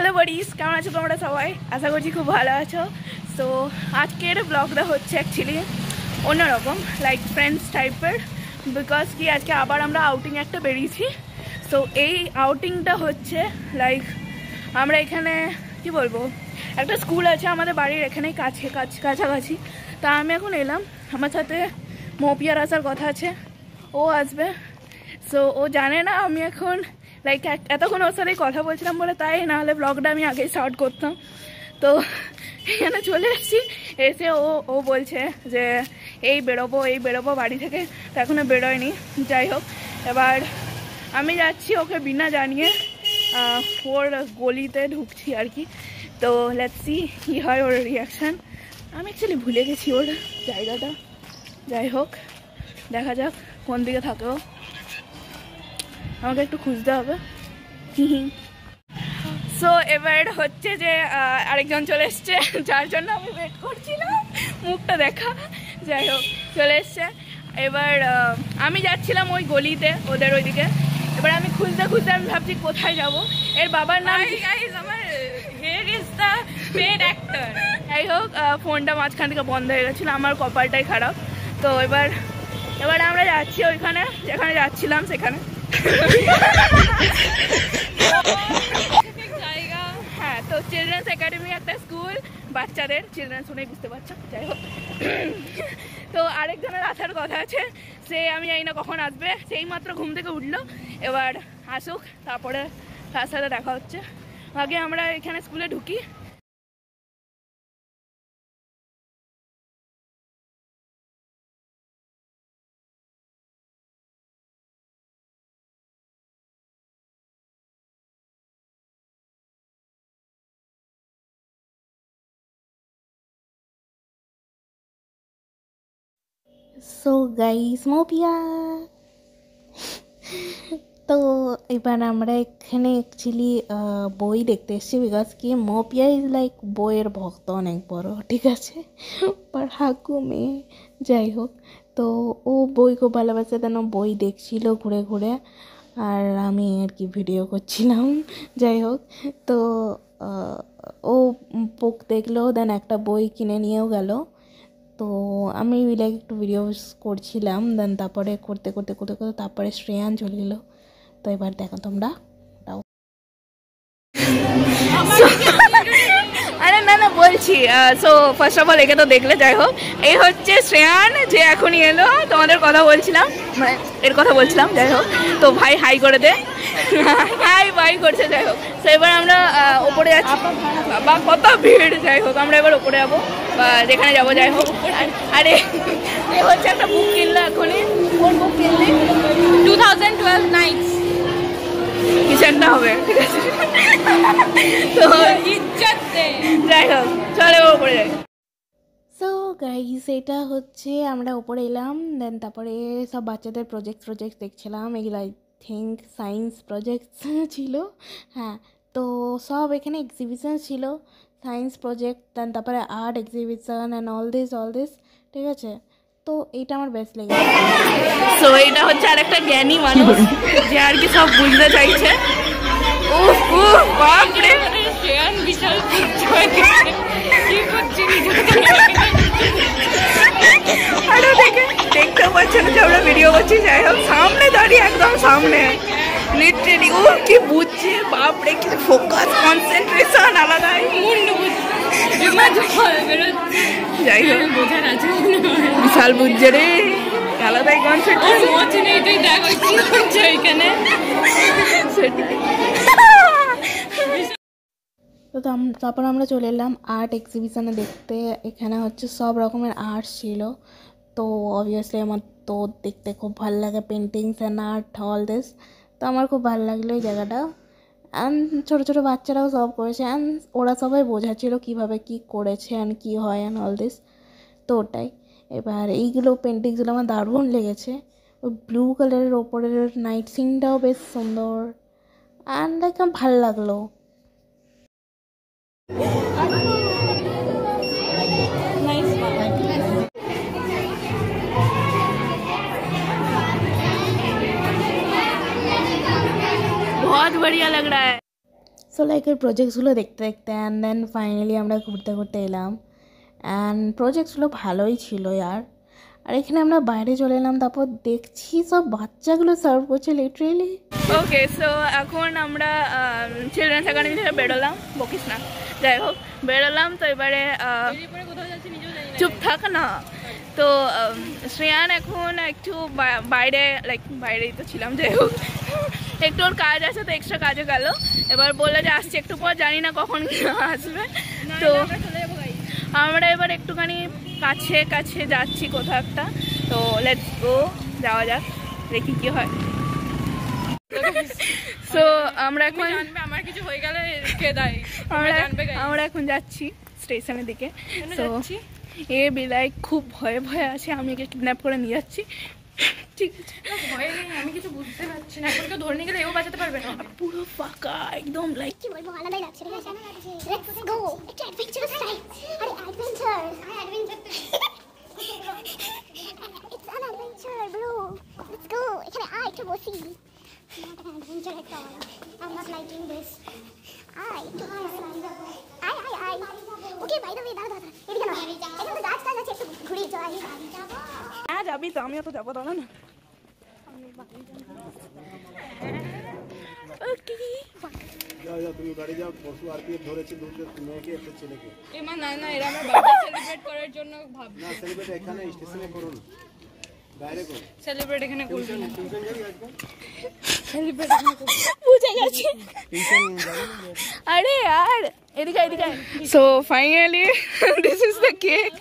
Hello bodies, কেমন আছো তোমরা সবাই? আশা করছি খুব ভালো আছো। সো আজকের ব্লগটা হচ্ছে অ্যাকচুয়ালি অন্যরকম, লাইক ফ্রেন্ডস টাইপের, বিকজ কি আজকে আবার আমরা আউটিং একটা বেরিয়েছি। সো এই আউটিংটা হচ্ছে লাইক আমরা এখানে কি বলবো, একটা স্কুল আছে আমাদের বাড়ির এখানেই কাছাকাছি। তা আমি এখন এলাম, আমার সাথে মপিয়ার আসার কথা আছে, ও আসবে। সো ও জানে না আমি এখন লাইক এতক্ষণ ওর সাথেই কথা বলছিলাম বলে, তাই নাহলে ব্লগটা আমি আগেই স্টার্ট করতাম। তো এখানে চলে এসেছি, এসে ও বলছে যে এই বেরোবো বাড়ি থেকে, তো এখনও বেরোয়নি। যাই হোক, এবার আমি যাচ্ছি ওকে বিনা জানিয়ে ওর গলিতে ঢুকছি আর কি। তো লেটস সি কি হয় ওর রিয়াকশান। আমি অ্যাকচুয়ালি ভুলে গেছি ওর জায়গাটা, যাই হোক দেখা যাক কোন দিকে থাকে ও, আমাকে একটু খুঁজতে হবে। সো এবার হচ্ছে যে আরেকজন চলে এসছে, যার জন্য আমি ওয়েট করছিলাম, মুখটা দেখা। যাই হোক চলে এসছে। এবার আমি যাচ্ছিলাম ওই গলিতে ওদের ওইদিকে। এবার আমি খুঁজতে আমি ভাবছি কোথায় যাব। এর বাবার নাম যাই হোক, ফোনটা মাঝখান থেকে বন্ধ হয়ে গেছিলো, আমার কপালটাই খারাপ। তো এবার আমরা যাচ্ছি ওইখানে যেখানে যাচ্ছিলাম সেখানে। হ্যাঁ, তো চিলড্রেন্স একাডেমি একটা স্কুল, বাচ্চাদের, চিলড্রেন্স শুনেই বুঝতে পারছো। যাই হোক, তো আরেকজনের আসার কথা আছে, সে আমি জানি না কখন আসবে, সেই মাত্র ঘুম থেকে উঠলো। এবার আসুক, তারপরে তার সাথে দেখা হচ্ছে। আগে আমরা এখানে স্কুলে ঢুকি। সো গাইস, মোপিয়া তো এবার আমরা এখানে অ্যাকচুয়ালি বই দেখতে এসেছি, বিকজ কি মোপিয়া ইজ লাইক বইয়ের ভক্ত অনেক বড়, ঠিক আছে, পড়াকু মেয়ে। যাই হোক, তো ও বই খুব ভালোবাসে, তেন বই দেখছিল ঘুরে ঘুরে, আর আমি আর কি ভিডিও করছিলাম। যাই হোক, তো ও বুক দেখলো, দেন একটা বই কিনে নিয়েও গেল। তো আমি লাইক একটু ভিডিও করছিলাম, দেন তারপরে করতে তারপরে শ্রেয়ান চলে গেলো। তো এবার দেখো তোমরা, আরে না বলছি। সো ফার্স্ট অফ অল একে তো দেখলে। যাই হোক, এই হচ্ছে শ্রেয়ান, যে এখনই এলো, তোমাদের কথা বলছিলাম, মানে এর কথা বলছিলাম। যাই হোক, তো ভাই হাই করে দে, হাই বাই করছে। যাই হোক, তো এবার আমরা ওপরে যাচ্ছি, বা কত ভিড়। যাই হোক, আমরা এবার ওপরে যাবো বা যেখানে যাবো। যাই হোক, আরে এ হচ্ছে একটা বুক কিনলো এখনই। কোন বুক কিনলি? 2012 নাইটস কিচেনটা হবে, ঠিক আছে। তো ইজ্জত দে। যাই হোক, চলে ওপরে যাই। সো গাইস, এটা হচ্ছে আমরা উপরে এলাম, দেন তারপরে সব বাচ্চাদের প্রজেক্ট দেখছিলাম। এগুলো আই থিঙ্ক সায়েন্স প্রজেক্ট ছিল। হ্যাঁ, তো সব এখানে এক্সিবিশন ছিল, সায়েন্স প্রজেক্ট, দেন তারপরে art exhibition and all this, ঠিক আছে। তো এইটা আমার বেস্ট লেগেছে। সো এটা হচ্ছে আর একটা জ্ঞানী মানুষ, যে আর কি সব বুঝতে চাইছে। বাপরে, শ্রেয়ান বিশাল কি করছিস? আরে দেখতে পাচ্ছেন যে আমরা ভিডিও করছি। যাই হোক, সামনে দাঁড়িয়ে, একদম সামনে, লিটারেলি ও কি বুঝছে, বাপরে কি ফোকাস, কনসেন্ট্রেশন আলাদাই। যাই হোক, বোঝার আছে বিশাল বুঝছে রে, আলাদাই কনসেন্ট্রেশন। এটাই দেখো কি করছে ওইখানে। তো তারপর আমরা চলে এলাম আর্ট এক্সিবিশনে দেখতে। এখানে হচ্ছে সব রকমের আর্ট ছিল। তো অবভিয়াসলি আমার তো দেখতে খুব ভালো লাগে, paintings and art all this. তো আমার খুব ভালো লাগলো এই জায়গাটা। অ্যান্ড ছোটো বাচ্চারাও সব করেছে, অ্যান্ড ওরা সবাই বোঝাচ্ছিলো কীভাবে কী করেছে অ্যান্ড কী হয় অ্যান্ড অল দিস। তো ওটাই, এবার এইগুলো পেন্টিংসগুলো আমার দারুণ লেগেছে। ওই ব্লু কালারের ওপরের নাইট সিনটাও বেশ সুন্দর, অ্যান্ড লাইক আমার ভালো লাগলো। बहुत बढ़िया लग रहा है। সো লাইক ওই প্রজেক্টসগুলো দেখতে দেখতে অ্যান্ড দেন ফাইনালি আমরা ঘুরতে ঘুরতে এলাম অ্যান্ড প্রজেক্টসগুলো ভালোই ছিল আর এখানে আমরা বাইরে চলে এলাম, তারপর দেখছি সব বাচ্চাগুলো সার্ভ করছে লিটারেলি। ওকে, সো এখন আমরা চিলড্রেন্স একাডেমি থেকে বেরোলাম, বকিস না, যাই হোক বেরোলাম। তো এবারে চুপ থাক না। তো শ্রেয়ান এখন একটু বাইরে, লাইক বাইরেই তো ছিলাম, যাই হোক একটু ওর কাজ আছে, তো এক্সট্রা কাজে গেল। এবার বললো যে আসছে একটু পর, জানি না কখন আসবে। তো আমরা এবার একটুখানি কাছে কাছে যাচ্ছি কোথাও একটা, তো লেটস গো, যাওয়া যাক, দেখি কি হয়। সো আমরা এখন আমার কিছু হয়ে গেলে কে দায়ী, আমরা এখন যাচ্ছি স্টেশনের দিকে। তো এ বিলাই খুব ভয়ে ভয়ে আছে, আমি একে কিডন্যাপ করে নিয়ে যাচ্ছি। ঠিক আছে, ভয় নেই, আমি কিছু বুঝতে পারছি না, এখন কেউ ধরে নিয়ে গেলে এও বাঁচাতে পারবে না। পুরো ফাঁকা একদম, লাইক কি বলবো, আলাদাই লাগছে। ঠিক আছে, লেটস গো, একটা অ্যাডভেঞ্চারাস টাইপ। আরে adventure, it's an adventure bro, let's go. এখানে আয়, একটু বসি। Not an adventure at all, I am not liking this. আয় একটু আয়। ওকে, বাই দ্য ওয়ে, দাঁড়া এদিকে না, এখানে তো গাছ টাছ আছে, একটু ঘুরে যাই। হ্যাঁ যাবি তো, আমিও তো যাবো, দাঁড়া না। তুমি বাড়ি যাও, পশু আরপিএফ ধরেছে দুটো মেয়েকে একটা ছেলেকে। এমা না না, এরা আমার বার্থডে সেলিব্রেট করার জন্য ভাবছে। না সেলিব্রেট এখানে স্টেশনে করুন, বাইরে করুন। সেলিব্রেট এখানে করবে না, টিউশন যাবি আজকে? সেলিব্রেট এখানে করবে। বুঝে গেছি। টিউশন যাবি না? আরে আর এদিকে। So finally this is the cake.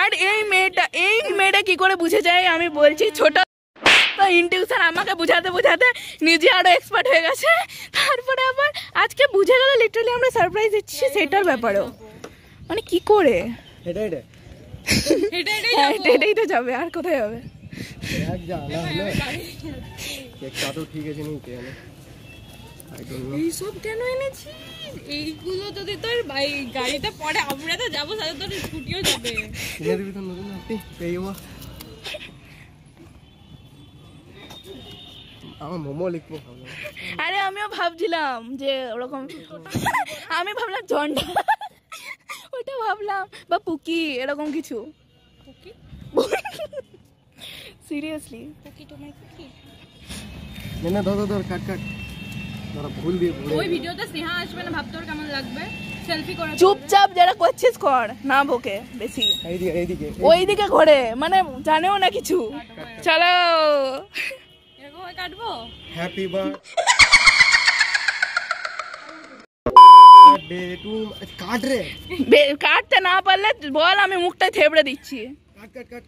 আর এই মেয়েটা কি করে বুঝে যায়, আমি বলছি ছোট তো ইনটিউশন আমাকে বুঝাতে নিজে আরো এক্সপার্ট হয়ে গেছে। তারপরে আবার আজকে বুঝে গেল লিটারালি আমরা সারপ্রাইজ দিচ্ছি, সেটার ব্যাপারেও মানে কি করে এটাই তো যাবে, আর কোথায় যাবে? এক জানা হলো কেক কাটো, ঠিক আছে নি কেন এইসব কেন এনেছি? এইগুলো যদি তোর গাড়িতে পড়ে, আমরা তো যাবো, সাথে তোর স্কুটিও যাবে। কিনে দিবি তো নতুন আপনি পেয়েও। আমার মোমো লিখবো। আরে আমিও ভাবছিলাম যে ওরকম, আমি ভাবলাম জন্ডা, ওটা ভাবলাম, বা পুকি এরকম কিছু। সিরিয়াসলি না ধর কাট ধর, ভুল দিয়ে ওই ভিডিওতে স্নেহা আসবে না, ভাবতে ওর কেমন লাগবে। সেলফি করে চুপচাপ যারা করছিস কর, না বকে বেশি। এইদিকে ওইদিকে ঘোরে, মানে জানেও না কিছু। চলো এরকম কাটবো। Happy birthday two. কাট রে, কাটতে না পারলে বল, আমি মুখটা থেবড়ে দিচ্ছি। Cut.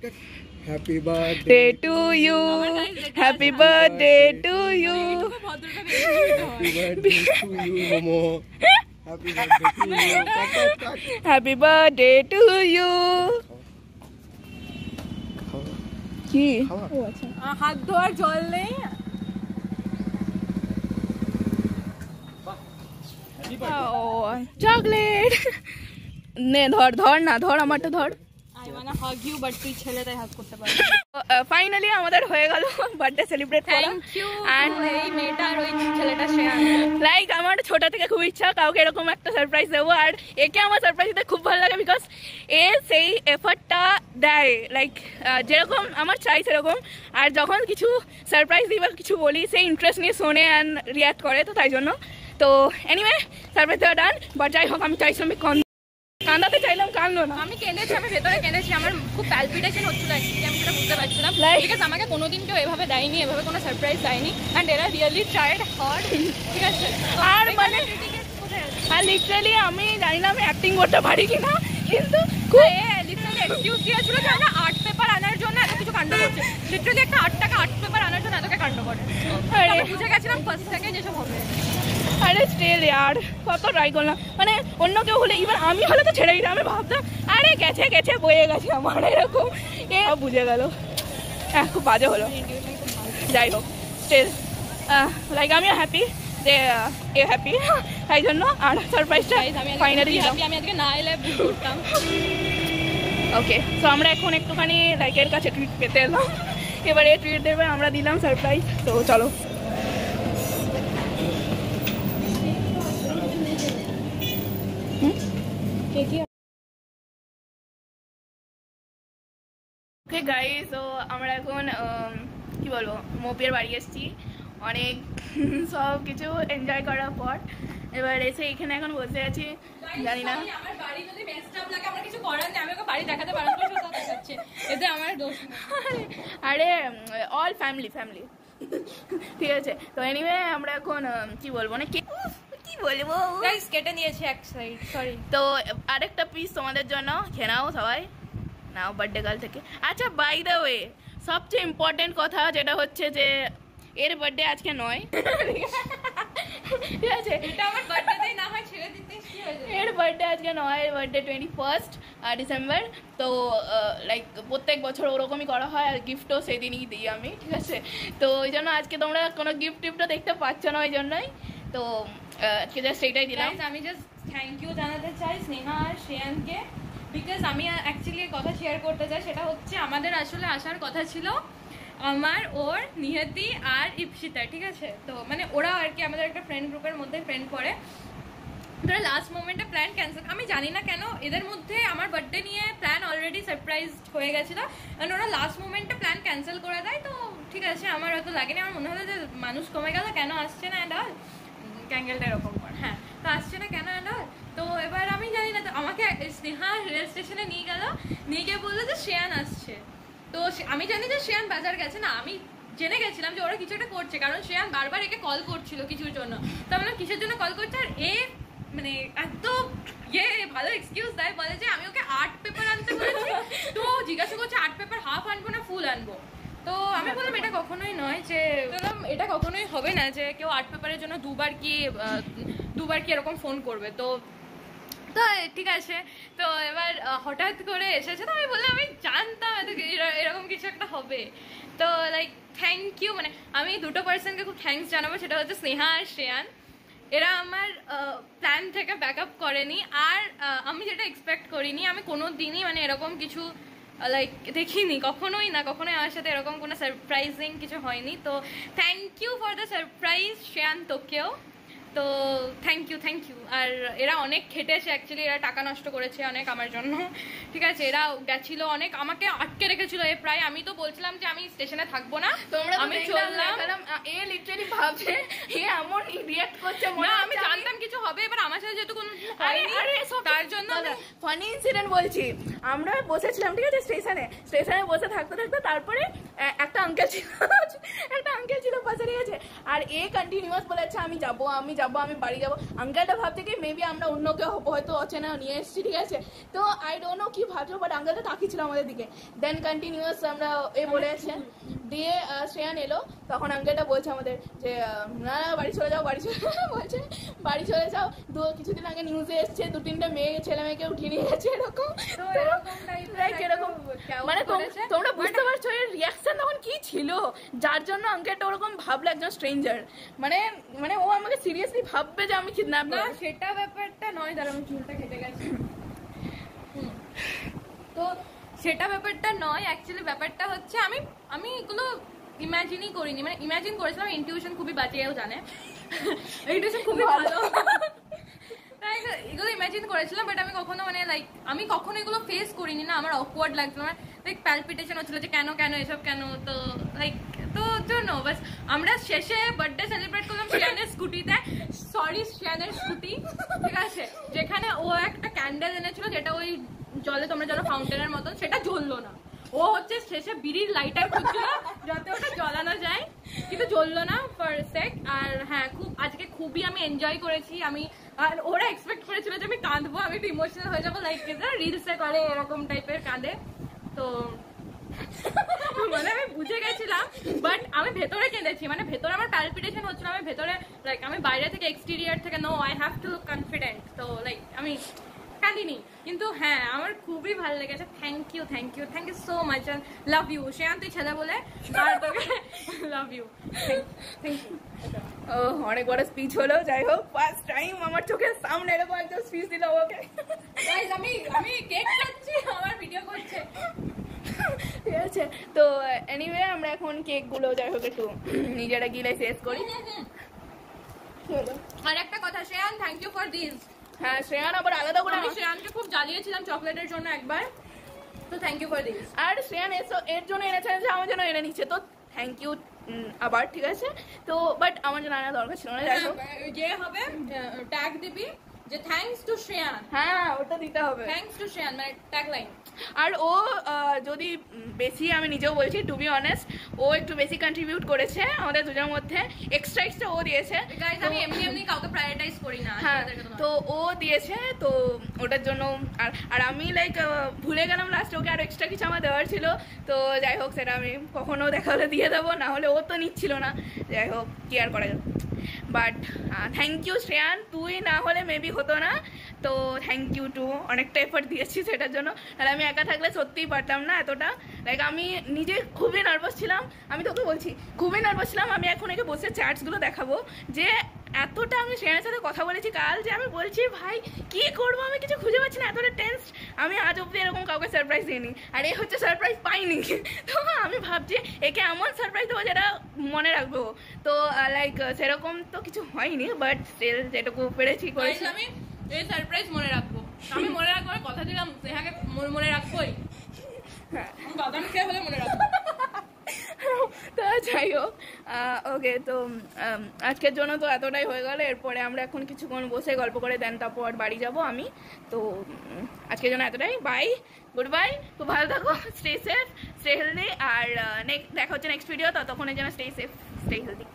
Happy birthday day to you, happy birthday to you, happy birthday to you Momo, happy birthday to you. Cut. Happy birthday to you. কি খাওয়া। ও আচ্ছা, হাত ধোয়ার জল নেই। চকলেট নে, ধর না, আমারটা ধর। I wanna hug you, but তুই ছেলে তাই হাগ করতে পারবি। ফাইনালি আমাদের হয়ে গেল বার্থডে সেলিব্রেট করা। Thank you. And এই মেয়েটা আর ওই ছেলেটা শেয়ার। লাইক আমার ছোট থেকে খুব ইচ্ছা কাউকে এরকম একটা সারপ্রাইজ দেবো, আর একে আমার সারপ্রাইজ দিতে খুব ভালো লাগে, বিকজ এ সেই এফার্টটা দেয়, লাইক যেরকম আমার চাই সেরকম। আর যখন কিছু সারপ্রাইজ দিই বা কিছু বলি, সেই ইন্টারেস্ট নিয়ে শোনে অ্যান্ড রিয়াক্ট করে, তো তাই জন্য। তো এনিওয়ে সারপ্রাইজ দেওয়া ডান, বাট যাই হোক আমি চাইছিলাম কান্দাতে চাইলাম, কান্দো না। আমি কেঁদেছি, আমি ভেতরে কেঁদেছি, আমার খুব প্যালপিটেশন হচ্ছিল অ্যাকচুয়ালি, আমি সেটা বুঝতে পারছিলাম। বিকজ আমাকে কোনোদিন কেউ এভাবে দেয়নি, এভাবে কোনো সারপ্রাইজ দেয়নি, অ্যান্ড এরা রিয়েলি ট্রাইড হার্ড। ঠিক আছে, আর মানে আর লিটারালি আমি জানি না আমি অ্যাক্টিং করতে পারি কিনা, কিন্তু লিটারালি এক্সকিউজ দিয়েছিল যে আমরা আর্ট পেপার আনার জন্য এত কিছু কাণ্ড করছে। লিটারালি একটা 8 টাকা আর্ট পেপার আনার জন্য এতকে কাণ্ড করে। আমি বুঝে গেছিলাম ফার্স্ট থেকে যেসব হবে। আরে স্টিল ইয়ার কত ট্রাই করলাম, মানে অন্য কেউ হলে, ইভেন আমি হলে তো ছেড়েই না, আমি ভাবতাম আরে গেছে বয়ে গেছে আমার, এরকম এ বুঝে গেল। খুব বাজে হলো, যাই হোক স্টিল লাইক আমিও হ্যাপি যে এ হ্যাপি, তাই জন্য। আর সারপ্রাইজটা ফাইনালি আমি আজকে না এলে ভুল করতাম। ওকে, তো আমরা এখন একটুখানি লাইকের কাছে ট্রিট পেতে এলাম, এবারে ট্রিট দেবে, আমরা দিলাম সারপ্রাইজ। তো চলো ওকে গাইস, তো আমরা এখন কি বলবো মোপিয়ার বাড়ি এসেছি অনেক সব কিছু এনজয় করার পর। এবার এসে এখানে এখন বসে আছি, জানি না আমার বাড়ি যদি মেসড আপ লাগে আমার কিছু করার নেই, আমি ওকে বাড়ি দেখাতে পারবো না, সব দেখাচ্ছে, এতে আমার দোষ নেই। আরে অল ফ্যামিলি ঠিক আছে। তো এনিওয়ে আমরা এখন কি বলবো না কি বলবো গাইস কেটে নিয়েছি এক সাইড, সরি। তো আরেকটা পিস তোমাদের জন্য খেয়ে নাও সবাই, নাও বার্থডে গার্ল থেকে। আচ্ছা বাই দ্য ওয়ে, সবচেয়ে ইম্পর্টেন্ট কথা যেটা হচ্ছে যে এর বার্থডে আজকে নয়, ঠিক আছে? এটা আমার বার্থডেতেই না হয় ছেড়ে দিতে কি হয়ে যায়। এর বার্থডে আজকে নয়, এর বার্থডে 21 ডিসেম্বর। তো লাইক প্রত্যেক বছর ওরকমই করা হয়, আর গিফটও সেই দিনই দিই আমি, ঠিক আছে? তো ওই জন্য আজকে তোমরা কোনো গিফটও দেখতে পাচ্ছ না, ওই জন্যই তো আজকে জাস্ট সেইটাই দিলাম। আমি জাস্ট থ্যাংক ইউ জানাতে চাই স্নেহা আর শ্রেয়ানকে, বিকজ আমি অ্যাকচুয়ালি কথা শেয়ার করতে চাই। সেটা হচ্ছে আমাদের আসলে আসার কথা ছিল আমার, ওর, নিয়তি আর ইপসিতা, ঠিক আছে? তো মানে ওরা আর কি আমাদের একটা ফ্রেন্ড গ্রুপের মধ্যে ফ্রেন্ড পড়ে। ওরা লাস্ট মোমেন্টে প্ল্যান ক্যান্সেল, আমি জানি না কেন এদের মধ্যে আমার বার্থডে নিয়ে প্ল্যান অলরেডি সারপ্রাইজড হয়ে গেছিলো, কারণ ওরা লাস্ট মোমেন্টে প্ল্যান ক্যান্সেল করে দেয়। তো ঠিক আছে, আমার অত লাগেনি, আমার মনে হলো যে মানুষ কমে গেল, কেন আসছে না, অ্যান্ড অল ক্যাঙ্গেলটা এরকম কর, হ্যাঁ তো আসছে না কেন, অ্যান্ড অল। তো এবার আমি জানি না, তো আমাকে স্নেহা রেল স্টেশনে নিয়ে গিয়ে বললো যে শ্রেয়ান আসছে। তো আমি জানি যে শ্রেয়ান বাজার গেছে না, আমি জেনে গেছিলাম যে ওরা কিছু একটা করছে, কারণ শ্রেয়ান বারবার একে কল করছিল কিছুর জন্য। তো আমরা কিসের জন্য কল করছে, আর এ মানে এত ভালো এক্সকিউজ দেয়, বলে যে আমি ওকে আর্ট পেপার আনতে বলেছি, তো জিজ্ঞাসা করছে আর্ট পেপার হাফ আনবো না ফুল আনবো। তো আমি বললাম এটা কখনোই নয়, যে এটা কখনোই হবে না যে কেউ আর্ট পেপারের জন্য দুবার কি এরকম ফোন করবে। তো ঠিক আছে, তো এবার হঠাৎ করে এসেছে, তো আমি বললাম আমি জানতাম এরকম কিছু একটা হবে। তো লাইক থ্যাংক ইউ, মানে আমি দুটো পার্সনকে খুব থ্যাঙ্কস জানাবো, সেটা হচ্ছে স্নেহা আর শ্রেয়ান। এরা আমার প্ল্যান থেকে ব্যাক আপ করেনি, আর আমি যেটা এক্সপেক্ট করিনি, আমি কোনো দিনই মানে এরকম কিছু লাইক দেখিনি, কখনোই আমার সাথে এরকম কোনো সারপ্রাইজিং কিছু হয়নি। তো thank you for the surprise Shreyan, তোকেও তো থ্যাংক ইউ। আর এরা অনেক খেটেছে, অ্যাকচুয়ালি এরা টাকা নষ্ট করেছে অনেক আমার জন্য, ঠিক আছে? এরা গেছিল অনেক, আমাকে আটকে রেখেছিল এ প্রায়। আমি তো বলছিলাম যে আমি স্টেশনে থাকবো না, আমি চললাম। এ লিটারালি ভাবছে এ এমন রিঅ্যাক্ট করছে, না আমি জানতাম কিছু হবে, এবার আমার সাথে যেহেতু কোনো হয়নি তার জন্য ফানি ইনসিডেন্ট বলছি। আমরা বসেছিলাম, ঠিক আছে, স্টেশনে বসে থাকতে তারপরে একটা আঙ্কেল ছিল পাশে, ঠিক আছে? আর এ কন্টিনিউয়াস বলেছে আমি যাবো আমি বাড়ি যাবো। আঙ্কেলটা ভাবছে কি মেবি আমরা অন্য কেউ হয়তো অচেনা নিয়ে এসেছি, ঠিক আছে? তো আই ডোন্ট নো কি ভাবছো, বাট আঙ্কেলটা তাকিয়েছিল আমাদের দিকে। দেন কন্টিনিউয়াস আমরা বলে আসছে, দিয়ে শ্রেয়ান এলো, তখন আঙ্কেলটা বলছে আমাদের যে না বাড়ি চলে যাও, বলছে বাড়ি চলে যাও। কিছুদিন আগে নিউজে এসছে 2-3টা ছেলে মেয়েকে উঠিয়ে নিয়ে গেছে, এরকম মানে তোমরা বুঝতে পারছো এর রিয়াকশন তখন কি ছিল, যার জন্য আঙ্কেলটা ওরকম ভাবলো একজন স্ট্রেঞ্জার, মানে ও আমাকে সিরিয়াসলি ভাববে যে আমি কিডন্যাপ না, সেটা ব্যাপারটা নয়। দাঁড়া আমি চুলটা কেটে গেছি। তো সেটা ব্যাপারটা নয়, অ্যাকচুয়ালি ব্যাপারটা হচ্ছে আমি এগুলো ইমাজিনই করিনি, মানে ইমাজিন করেছিলাম। ইনটিউশন খুবই বাঁচিয়েও জানে, ইনটিউশন খুবই ভালো, তাই এগুলো ইমাজিন করেছিলাম, বাট আমি কখনো মানে লাইক আমি কখনো এগুলো ফেস করিনি না। আমার অকওয়ার্ড লাগছিল, আমার লাইক প্যালপিটেশন হচ্ছিল যে কেন এসব কেন। তো লাইক তো জন্য বাস আমরা শেষে বার্থডে সেলিব্রেট করলাম শ্রেয়ানের স্কুটিতে, শ্রেয়ানের স্কুটি, ঠিক আছে? যেখানে ও একটা ক্যান্ডেল এনেছিল, যেটা ওই জলে তোমরা জানো ফাউন্টেনের মতন, সেটা জ্বললো না। ও হচ্ছে শেষে বিড়ির লাইটার খুঁজছিল যাতে ওটা জ্বলানো যায়, কিন্তু জ্বললো না ফর সেক। আর হ্যাঁ, আজকে খুবই আমি এনজয় করেছি। আর ওরা এক্সপেক্ট করেছিল যে আমি কাঁদবো, আমি একটু ইমোশনাল হয়ে যাবো, লাইক রিলসে করে এরকম টাইপের কাঁদে। তো মানে আমি বুঝে গেছিলাম, বাট আমি ভেতরে কেঁদেছি, মানে ভেতরে আমার প্যালপিটেশন হচ্ছিল, আমি ভেতরে লাইক আমি বাইরে থেকে এক্সটেরিয়ার থেকে no I have to look confident. তো লাইক আমি কাঁদিনি, কিন্তু হ্যাঁ আমার খুবই ভালো লেগেছে। Thank you so much, love you Shreyan, তুই ছেলে বলে লাভ ইউ, থ্যাংক ইউ। অনেক বড় স্পিচ হলো, যাই হোক ফার্স্ট টাইম আমার চোখের সামনে এরকম একটা স্পিচ দিল ওকে। আমি কেক খাচ্ছি, আমার ভিডিও করছে, ঠিক আছে? তো এনিওয়ে আমরা এখন কেকগুলো যাই হোক একটু নিজেরা গিলে শেষ করি। আর একটা কথা Shreyan, thank you for this. হ্যাঁ শ্রেয়ান আবার আলাদা করে, আমি শ্রেয়ানকে খুব জ্বালিয়েছিলাম চকলেটের জন্য একবার, তো থ্যাংক ইউ ফর দিস। আর শ্রেয়ান এর জন্য এনেছে যে আমার জন্য এনে নিচ্ছে, তো থ্যাংক ইউ আবার, ঠিক আছে। তো বাট আমার জন্য আনা দরকার ছিল না, যাই হোক। যে হবে ট্যাগ দিবি যে থ্যাঙ্কস টু শ্রেয়ান। হ্যাঁ, ওটা দিতে হবে, থ্যাঙ্কস টু শ্রেয়ান মানে ট্যাগ লাইন। আর ও যদি বেশি, আমি নিজেও বলছি টু বি অনেস্ট, ও একটু বেশি কন্ট্রিবিউট করেছে আমাদের দুজনের মধ্যে, এক্সট্রা ও দিয়েছে। গাইস আমি এমনি কাউকে প্রায়োরিটাইজ করি না। হ্যাঁ, তো ও দিয়েছে, তো ওটার জন্য। আর আমি লাইক ভুলে গেলাম লাস্টে ওকে আরো এক্সট্রা কিছু আমার দেওয়ার ছিল, তো যাই হোক সেটা আমি কখনো দেখা হলে দিয়ে দেবো, না হলে ও তো নিচ্ছিল না, যাই হোক কি আর করা যাবে। বাট থ্যাংক ইউ শ্রেয়ান, তুই না হলে মেবি হতো না, তো থ্যাংক ইউ টু, অনেকটা এফোর্ট দিয়েছি সেটার জন্য। তাহলে আমি একা থাকলে সত্যিই পারতাম না এতটা, লাইক আমি নিজে খুবই নার্ভাস ছিলাম, আমি তোকে বলছি খুবই নার্ভাস ছিলাম। আমি এখন একে বসে চ্যাটসগুলো দেখাবো যে এতটা আমি শ্রেয়ানের সাথে কথা বলেছি কাল, যে আমি বলছি ভাই কি করবো, আমি কিছু খুঁজে পাচ্ছি না, এতটা টেন্স। আমি আজ অব্দি এরকম কাউকে সারপ্রাইজ দিইনি, আর এ হচ্ছে সারপ্রাইজ পাইনি। তো আমি ভাবছি একে এমন সারপ্রাইজ দেবো যেটা মনে রাখবো, তো লাইক সেরকম তো কিছু হয়নি, বাট স্টিল যেটুকু পেরেছি করেছি। আমি এই সারপ্রাইজ মনে রাখবো, আমি মনে রাখবো, কথা দিলাম স্নেহাকে মনে রাখবোই। হ্যাঁ, বাদাম খেয়ে হলে মনে রাখবো। তো যাই হোক, ওকে, তো আজকের জন্য তো এতটাই হয়ে গেল। এরপরে আমরা এখন কিছুক্ষণ বসে গল্প করে দেন, তারপর বাড়ি যাব আমি। তো আজকের জন্য এতটাই, বাই, গুড বাই, খুব ভালো থাকো, স্টে সেফ, স্টে হেলদি, আর দেখা হচ্ছে নেক্সট ভিডিও, ততক্ষণের জন্য স্টে সেফ, স্টে হেলদি।